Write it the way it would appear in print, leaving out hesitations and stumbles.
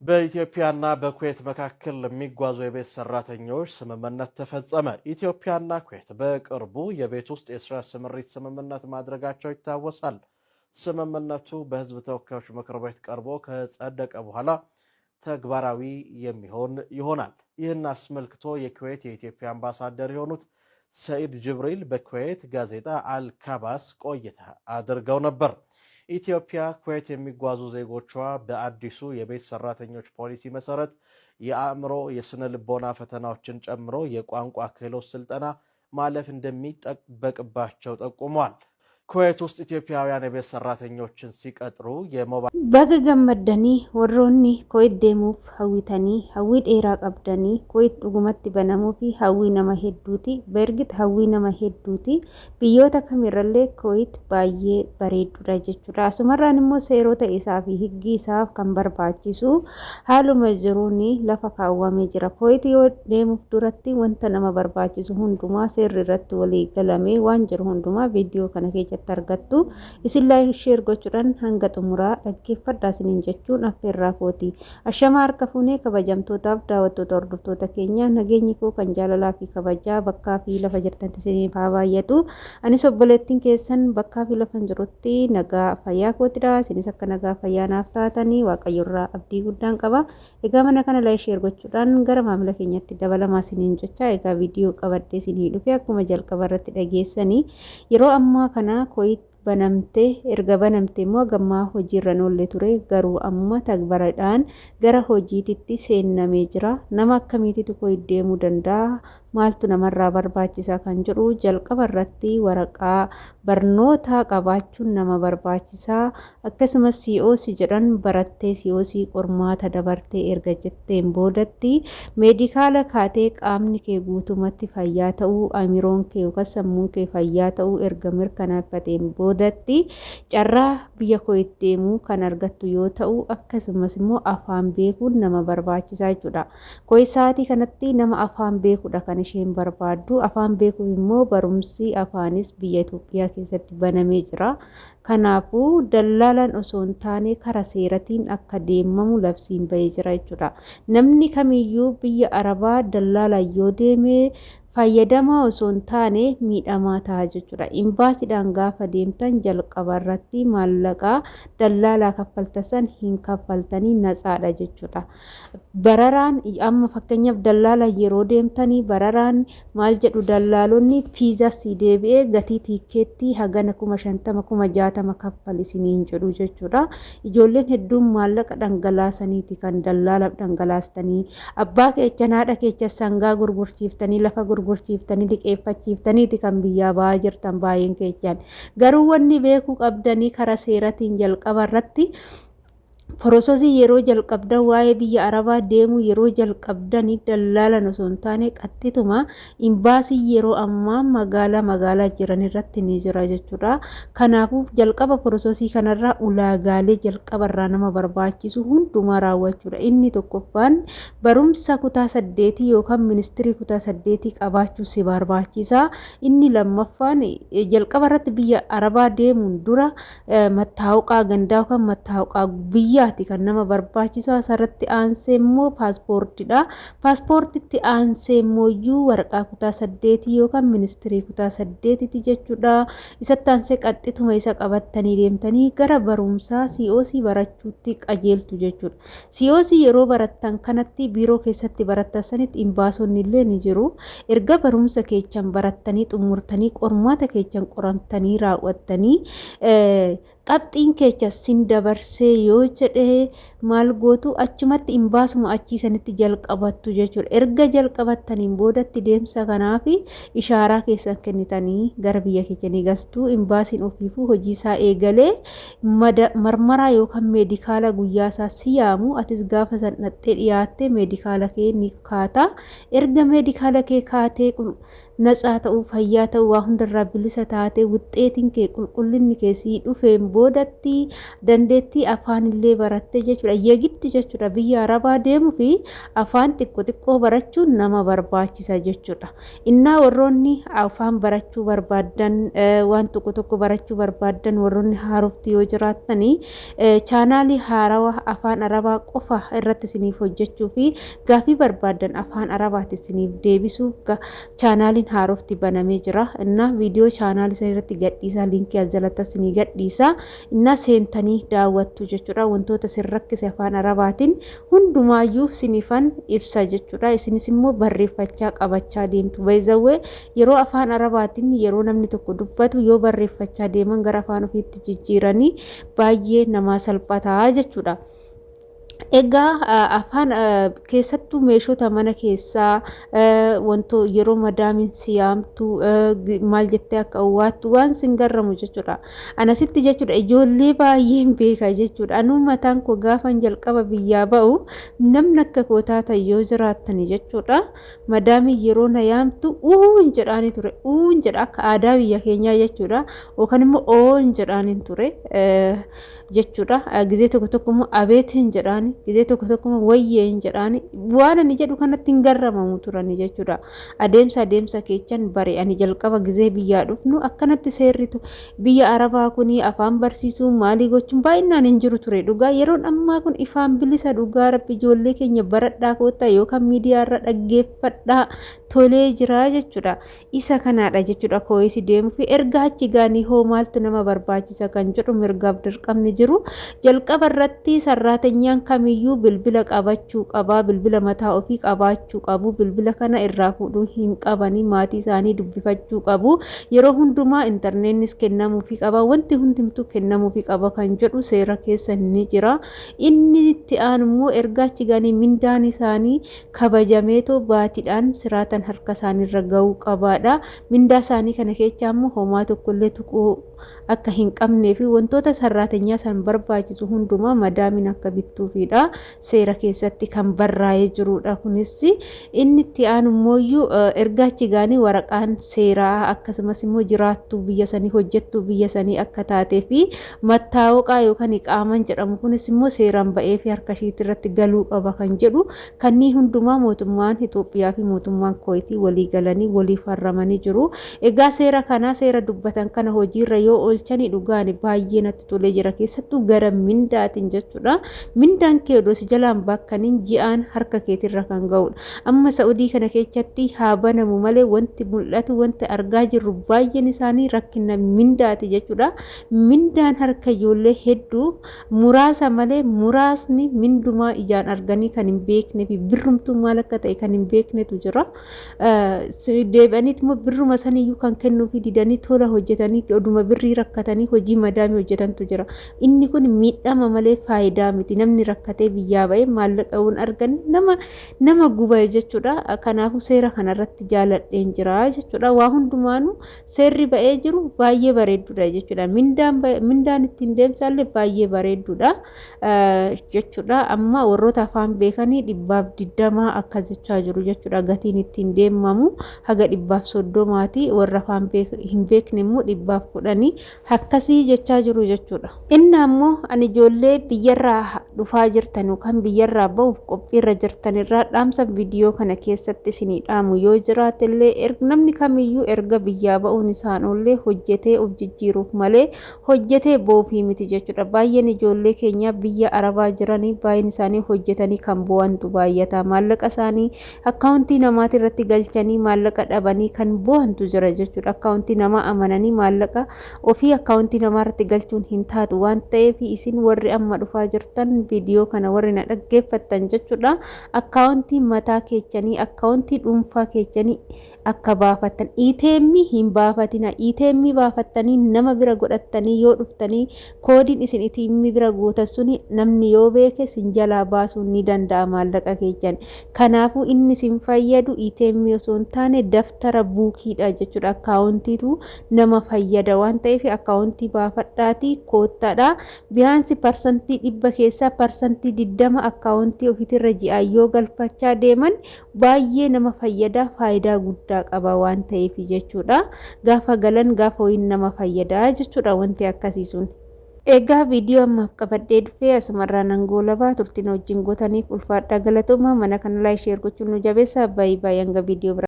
በኢትዮጵያና በኩዌት መካከል ለሚጓዙ የቤት ሰራተኞች ስምምነት ተፈጸመ። ኢትዮጵያና ኩዌት በቅርቡ የቤት ውስጥ የስራ ስምሪት ስምምነት ማድረጋቸው ይታወሳል። ስምምነቱ በሕዝብ ተወካዮች ምክር ቤት ቀርቦ ከጸደቀ በኋላ ተግባራዊ የሚሆን ይሆናል። ይህን አስመልክቶ የኩዌት የኢትዮጵያ አምባሳደር የሆኑት ሰኢድ ጅብሪል በኩዌት ጋዜጣ አልካባስ ቆይታ አድርገው ነበር። ኢትዮጵያ ኩዌት የሚጓዙ ዜጎቿ በአዲሱ የቤት ሰራተኞች ፖሊሲ መሰረት የአእምሮ የስነ ልቦና ፈተናዎችን ጨምሮ የቋንቋ ክህሎት ስልጠና ማለፍ እንደሚጠበቅባቸው ጠቁሟል። ኩዌት ውስጥ ኢትዮጵያውያን የቤት ሰራተኞችን ሲቀጥሩ የሞባይል baga gamadanii warroonni Kuwait deemuuf hawwitanii hawwii dheeraa qabdanii Kuwait dhugumatti banamuu fi hawwii nama hedduuti. Bergit hawwii nama hedduuti. Biyyoota kamirrallee Kuwait baay'ee bareedduudha jechuudha. Asumarraan immoo seerota isaa fi higgi isaa kan barbaachisu haaluma jiruun lafa kaawwamee jira. Kuwait yoo deemuuf duratti wanta nama barbaachisu hundumaa seerri irratti walii galamee waan jiru hundumaa viidiyoo kana keessatti argattu. Isin laayik sheer gochuudhaan hanga xumuraa dhaggeeffadhaa isiniin jechuun affeerraa kooti. Ashamaa harka fuunee kabajamtootaaf daawwattoota hordoftoota keenya nageenyi koo kan jaalalaa fi kabajaa bakkaa fi lafa jirtanitti isiniif haa baay'atu. Anis obboleettiin keessan bakkaa fi lafa jirutti nagaa fayyaa kootidha. Isinis akka nagaa fayyaa naaf taatanii waaqayyoorraa abdii guddaan qaba. Egaa mana kana laayik sheer gochuudhaan gara maamila keenyatti dabalamaa isiniin jecha egaa viidiyoo qabadhee isinii dhufe akkuma jalqaba irratti dhageessanii yeroo ammaa kana Kuwait banamtee erga banamtee immoo gammaa hojiirra oolle ture garuu amma tagbaradhaan gara hojiititti seennamee jira. Nama akkamiititu Kuwait deemuu danda'a? Maaltu namarraa barbaachisaa kan jedhu jalqaba irratti waraqaa barnoota qabaachuun nama barbaachisaa. Akkasumas COC jedhan barattee COC qormaata dabartee erga jetteen boodatti meedikaala kaatee qaamni kee guutumatti fayyaa ta'uu amiroon kee yookaan sammuun kee fayyaa ta'uu erga mirkaneeffateen boodatti carraa biyya Kuwait deemuu kan argattu yoo ta'u akkasumas immoo afaan beekuun nama barbaachisaa jechuudha. Kuwait sa'aatii kanatti nama afaan beekuudha kan isheen barbaaddu. Afaan beekuuf immoo barumsi afaanis biyya Itoophiyaa keessatti banamee jira. Kanaafuu dallaalaan osoo hin taane karaa seeratiin akka deemamu labsiin bahee jira jechuudha. Namni kamiyyuu biyya Arabaa dallaalaan yoo deeme fayyadamaa osoo hin taane miidhamaa ta'a jechuudha. Imbaasiidhaan gaafa deemtan jalqaba irratti maallaqa dallaalaa kaffaltan hin kaffaltanii natsaadha jechuudha. Bararaan amma fakkeenyaaf dallaalaan yeroo deemtanii bararaan maal jedhu dallaalonni fiizaa si deebi'ee gatii tiikeettii hagana 50,000 60,000 kaffali isiniin jedhu jechuudha. Ijoolleen hedduun maallaqa dhangalaasaniiti kan dallaalaaf dhangalaastanii abbaa keechan haadha keechan sangaa gurgursiiftanii lafa gurgursiiftanii liqeeffachiiftaniiti kan biyyaa ba'aa jirtan baay'een keechan. Garuu wanni beekuu qabdanii karaa seeratiin jalqaba irratti Forososii yeroo jalqabdan waa'ee biyya Arabaa deemuu yeroo jalqabdanii dallaalan osoo hin taane qaxxituma imbaasii yeroo ammaa magaalaa jiran irratti ni jira jechuudha. Kanaafuu jalqaba forososii kanarraa ulaagaalee jalqabarraa nama barbaachisu hundumaa raawwachuudha. Inni tokkoffaan barumsa kutaa 8 yookaan ministirii kutaa 8 qabaachuu si barbaachisa. Inni lammaffaan jalqaba irratti biyya Arabaa deemuun dura mattaawqaa gandaa yookaan mattaawqaa biyya kan nama barbaachisu asirratti aansee immoo paaspoortiidha. Paaspoortitti aansee immoo waraqaa kutaa 8 yookaan ministirii kutaa 8 jechuudha. Isatti aansee qaxxituma isa qabattanii deemtanii gara barumsaa COC barachuutti qajeeltu jechuudha. COC yeroo barattan kanatti biiroo keessatti barattanitti imbaasonni illee ni jiru. Erga barumsa keechan barattanii xumurtanii qormaata keechan qoramtanii raawwattanii qabxiin keecha sin dabarsee yoo jedhee maal gootu achumatti imbaasuma achiisanitti jalqabattu jechuudha. Erga jalqabattaniin boodatti deemsa kanaaf ishaaraa keessan kennitanii gara biyya keessanii galtu. Imbaasiin ofiifuu hojii isaa eegalee marmaraa yookaan meedikaala guyyaa isaa siyaamu atis gaafa san dhattee dhiyaatte meedikaala kee ni kaata. Erga meedikaala kee kaatee natsaa ta'uu fayyaa ta'uu waa hundarraa bilisa taate wuxxeetiin kee qulqullinni kee sii dhufeen boodatti dandeettii afaanillee baratte jechuudha. Yeegiddi jechuudha biyya Arabaa deemuu fi afaan xiqqoo barachuun nama barbaachisa jechuudha. Innaa warroonni afaan barachuu barbaadan waan tokko barachuu barbaadan warroonni haarofti yoo jiraatanii chaanaalii haarawaa afaan Arabaa qofa irratti isiniif hojjechuu fi gaafii barbaadan afaan Arabaatti isiniif deebisuu chaanaaliin haarofti banamee jira. Innaa viidiyoo chaanaal isaa irratti gadhiisaa liinkii as jalatti isinii gadhiisaa. Innaa seentanii daawwattu jechuudha. Wantoota sin rakkise afaan Arabaatiin hundumaayyuu sinifan ibsa jechuudha. Isinis immoo barreeffachaa qabachaa deemtu. Bayzawwee yeroo afaan Arabaatiin yeroo namni tokko dubbatu yoo barreeffachaa deeman gara afaan ofiitti jijjiiranii baay'ee nama salphataa jechuudha. Egaa afaan keessattuu meeshota mana keessaa wanto yeroo madaamin siyaamtu maal jettee akka uwaattu waan sin garramu jechuudha. Anasitti jechuudha ijoollee baay'een beeka jechuudha. Anuu mataan koo gaafan jalqaba biyyaa ba'u namni akka kootaa yoo jiraatani jechuudha. Madaamin yeroo na yaamtu uun jedhaanii ture. Uun jedha akka aadaa biyya keenyaa jechuudha. Yookaan immoo oon jedhaanii ture jechuudha. Gizee tokko immoo abeetiin jedhaanii gizee tokko wayyeen jedhaanii waan ani jedhu kanatti hin garramamu turani jechuudha. Adeemsa keechan bare ani jalqaba gizee biyyaa dhufnu akkanatti seerritu biyya Arabaa kuni afaan barsiisuu maalii gochuun baay'inaan hin jiru ture. Dhugaa yeroon ammaa kun ifaan bilisa dhugaa rabbi ijoollee keenya baradhaa koottaa yookaan miidiyaarra dhaggeeffadhaa tolee jira jechuudha. Isa kanaadha jechuudha koo'isi deemuu fi erga achi gaanii hoo maaltu nama barbaachisa kan jedhu mirgaaf dirqamni jiru. Jalqaba irratti sarraatanyaan kamiyyuu bilbila qabachuu qabaa, bilbila mataa ofii qabaachuu qabu, bilbila kana irraa fuudhuu hin qabanii maatii isaanii dubbifachuu qabu. Yeroo hundumaa intarneetnis kennamuufii qaba, wanti hundumtuu kennamuufii qaba kan jedhu seera keessa ni jira. Inni itti aanu immoo erga achi gaanii mindaan isaanii kabajameetoo baatiidhaan siraatan harka isaaniirra gahuu qabaadha. Mindaa isaanii kana keessa immoo homaa tokkollee tuquu akka hin qabnee fi wantoota sarraatanyaa san barbaachisu hundumaa madaamin akka bittuufidha. Seera keessatti kan barraa'ee jirudha. Kunis inni itti aanu immoo erga achi gaanii waraqaan seeraa akkasumas immoo jiraattuu biyya sanii hojjettuu biyya sanii akka taatee fi mattaawaqaa yookaan iqaaman jedhamu kunis immoo seeraan ba'ee fi harka ishiitti irratti galuu qaba kan jedhu kanneen hundumaa mootummaan Itoophiyaa fi mootummaan Kuwaitii walii galanii waliif harramanii jiru. Egaa seera kana seera dubbatan kana hojiirra yoo oolchanii dhugaani baay'ee natti tolee jira, keessattuu gara mindaatiin jechuudha. Mindaan kee odoo si jalaan bakkaniin ji'aan harka keetirra kan ga'udha. Amma Saa'udii kana keessatti haa banamu malee wanti mul'atu wanti argaa jirru baay'een isaanii rakkina mindaati jechuudha. Mindaan harka ijoollee hedduu muraasa malee muraasni mindumaa ijaan arganii kan hin beekne fi birrumtuu maal akka ta'e kan hin beeknetu jira. Deebi'aniit immoo birruma saniyyuu kan kennuu fi didanii tola hojjetanii oduma birrii rakkatanii hojii madaamii hojjetantu jira. Inni kun miidhama malee faayidaa miti. Namni rakkatee biyyaa ba'ee maallaqa waan argan nama guba jechuudha. Kanaafuu seera kanarratti jaaladheen jira jechuudha. Waa hundumaanuu seerri ba'ee jiru baay'ee bareedduudha jechuudha. Mindaan ittiin deemsaallee baay'ee bareedduudha jechuudha. Amma warroota afaan beekanii 120 akkas jechaa jiru jechuudha. Gatiin ittiin deemamu haga 130 warra afaan hin beekne immoo 110 akkasii jechaa jiru jechuudha. Inni ammoo ani ijoollee biyyarraa dhufaa jirtan yookaan biyyarraa bahuuf qophiirra jirtanirraa dhaamsa viidiyoo kana keessatti isinii dhaamu yoo jiraatellee namni kamiyyuu erga biyyaa ba'uun isaan ollee hojjetee of jijjiiruuf malee hojjetee boofii miti jechuudha. Baay'een ijoollee keenya biyya Arabaa jiranii baay'een isaanii hojjetanii kan bo'antu baay'ata. Maallaqa isaanii akkaawuntii namaati irratti galchanii maallaqa dhabanii kan bo'antu jira jechuudha. Akkaawuntii namaa amananii maallaqa ofii akkaawuntii namaa irratti galchuun hin taatu waan ta'eef isin warri amma dhufaa jirtan viidiyoo kana warri na dhaggeeffattan jechuudha. Akkaawuntii mataa keechanii akkaawuntii dhuunfaa keechanii akka baafatan iiteemii hin baafatina. Iiteemii baafattanii nama bira godhattanii yoo dhuftanii koodiin isin iiteemii bira gootan suni namni yoo beeke sin jalaa baasuun ni danda'a maallaqa keechan. Kanaafuu inni sin fayyadu iiteemii osoo hin taane daftara buukiidha jechuudha. Akkaawuntiitu nama fayyada waan ta'eef akkaawuntii baafadhaatii koottaadha. Biyaansi parsantii 100 keessaa parsantii 20 akkaawuntii ofiitirra ji'a yoo galfachaa deeman baay'ee nama fayyada, faayidaa guddaa qaba waan ta'eef jechuudha. Gaafa galan gaafa wayin nama fayyada jechuudha wanti akkasii sun. Egaa viidiyoo ammaaf qabadhee dhufee asumarraan angolabaa turtiin wajjin gootaniif ulfaadhaa galatoomaa mana kana laayik sheer gochuun nu jabeessaa baay'ee hanga viidiyoo